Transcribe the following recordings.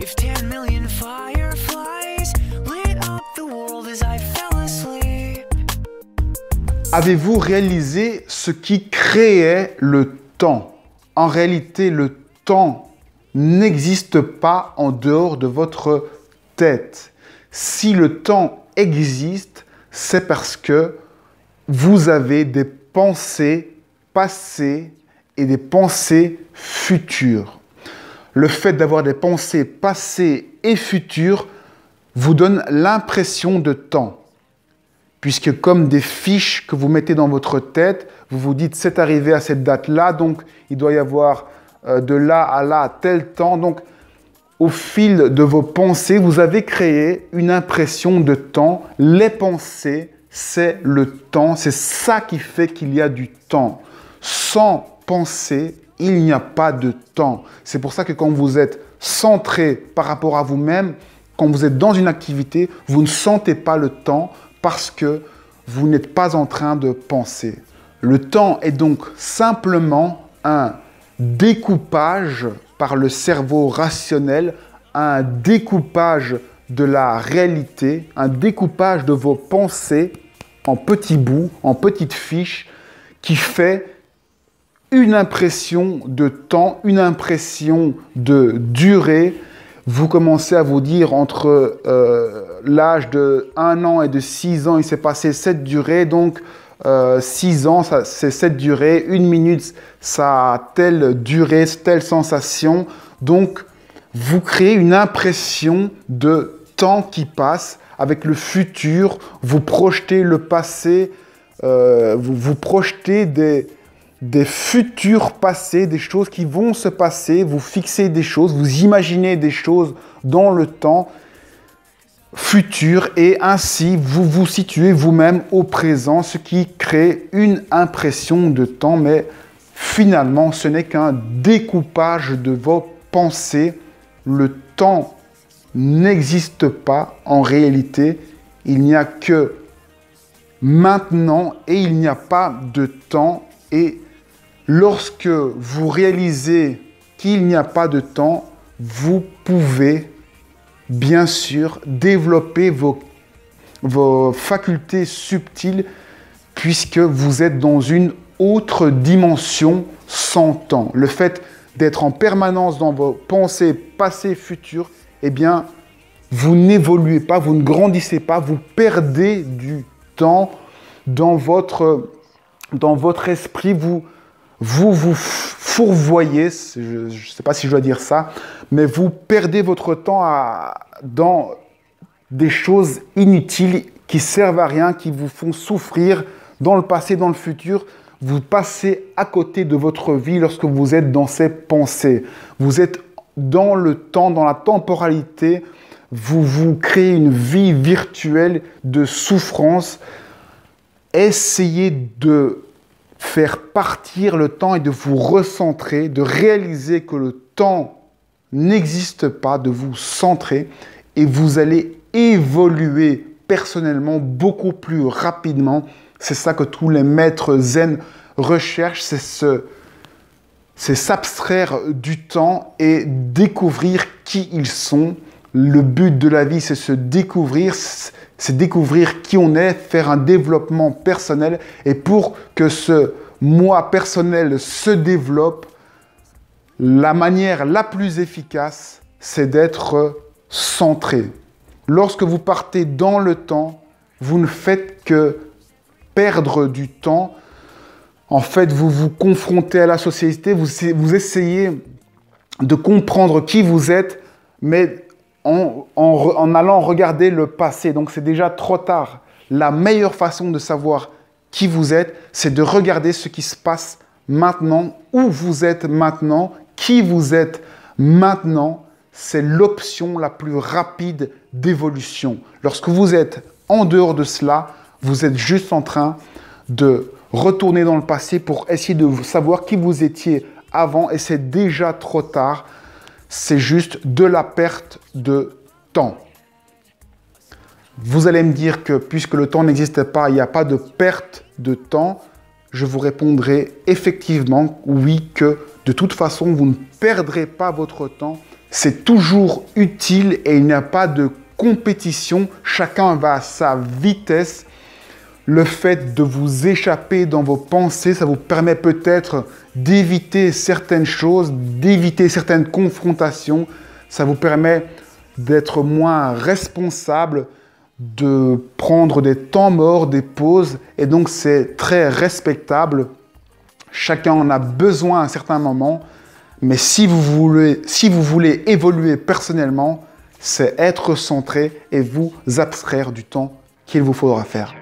If 10 million fireflies lit up the world as I fell asleep. Avez-vous réalisé ce qui créait le temps? En réalité, le temps n'existe pas en dehors de votre tête. Si le temps existe, c'est parce que vous avez des pensées passées et des pensées futures. Le fait d'avoir des pensées passées et futures vous donne l'impression de temps. Puisque comme des fiches que vous mettez dans votre tête, vous vous dites c'est arrivé à cette date-là, donc il doit y avoir de là à là tel temps. Donc au fil de vos pensées, vous avez créé une impression de temps. Les pensées, c'est le temps, c'est ça qui fait qu'il y a du temps. Sans penser, il n'y a pas de temps. C'est pour ça que quand vous êtes centré par rapport à vous-même, quand vous êtes dans une activité, vous ne sentez pas le temps parce que vous n'êtes pas en train de penser. Le temps est donc simplement un découpage par le cerveau rationnel, un découpage de la réalité, un découpage de vos pensées en petits bouts, en petites fiches, qui fait une impression de temps, une impression de durée. Vous commencez à vous dire entre l'âge de 1 an et de 6 ans, il s'est passé cette durée, donc 6 ans, c'est cette durée, 1 minute, ça a telle durée, telle sensation. Donc, vous créez une impression de temps qui passe avec le futur, vous projetez le passé, vous projetez des futurs passés, des choses qui vont se passer, vous fixez des choses, vous imaginez des choses dans le temps futur et ainsi vous vous situez vous-même au présent, ce qui crée une impression de temps, mais finalement ce n'est qu'un découpage de vos pensées. Le temps n'existe pas en réalité, il n'y a que maintenant et il n'y a pas de temps. Et lorsque vous réalisez qu'il n'y a pas de temps, vous pouvez bien sûr développer vos facultés subtiles puisque vous êtes dans une autre dimension sans temps. Le fait d'être en permanence dans vos pensées passées, futures, eh bien, vous n'évoluez pas, vous ne grandissez pas, vous perdez du temps dans votre esprit, vous fourvoyez, je ne sais pas si je dois dire ça, mais vous perdez votre temps dans des choses inutiles qui servent à rien, qui vous font souffrir dans le passé, dans le futur. Vous passez à côté de votre vie lorsque vous êtes dans ces pensées. Vous êtes dans le temps, dans la temporalité. Vous vous créez une vie virtuelle de souffrance. Essayez de faire partir le temps et de vous recentrer, de réaliser que le temps n'existe pas, de vous centrer et vous allez évoluer personnellement beaucoup plus rapidement. C'est ça que tous les maîtres zen recherchent, c'est s'abstraire du temps et découvrir qui ils sont. Le but de la vie, c'est se découvrir, c'est découvrir qui on est, faire un développement personnel. Et pour que ce moi personnel se développe, la manière la plus efficace, c'est d'être centré. Lorsque vous partez dans le temps, vous ne faites que perdre du temps. En fait, vous vous confrontez à la société, vous essayez de comprendre qui vous êtes, mais en allant regarder le passé. Donc, c'est déjà trop tard. La meilleure façon de savoir qui vous êtes, c'est de regarder ce qui se passe maintenant, où vous êtes maintenant, qui vous êtes maintenant. C'est l'option la plus rapide d'évolution. Lorsque vous êtes en dehors de cela, vous êtes juste en train de retourner dans le passé pour essayer de savoir qui vous étiez avant et c'est déjà trop tard. C'est juste de la perte de temps. Vous allez me dire que puisque le temps n'existe pas, il n'y a pas de perte de temps. Je vous répondrai effectivement oui que de toute façon, vous ne perdrez pas votre temps. c'est toujours utile et il n'y a pas de compétition. Chacun va à sa vitesse. Le fait de vous échapper dans vos pensées, ça vous permet peut-être d'éviter certaines choses, d'éviter certaines confrontations. Ça vous permet d'être moins responsable, de prendre des temps morts, des pauses. Et donc, c'est très respectable. Chacun en a besoin à un certain moment. Mais si vous voulez évoluer personnellement, c'est être centré et vous abstraire du temps qu'il vous faudra faire.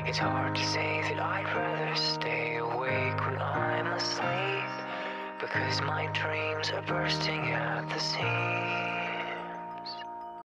It's hard to say that I'd rather stay awake when I'm asleep, because my dreams are bursting at the seams.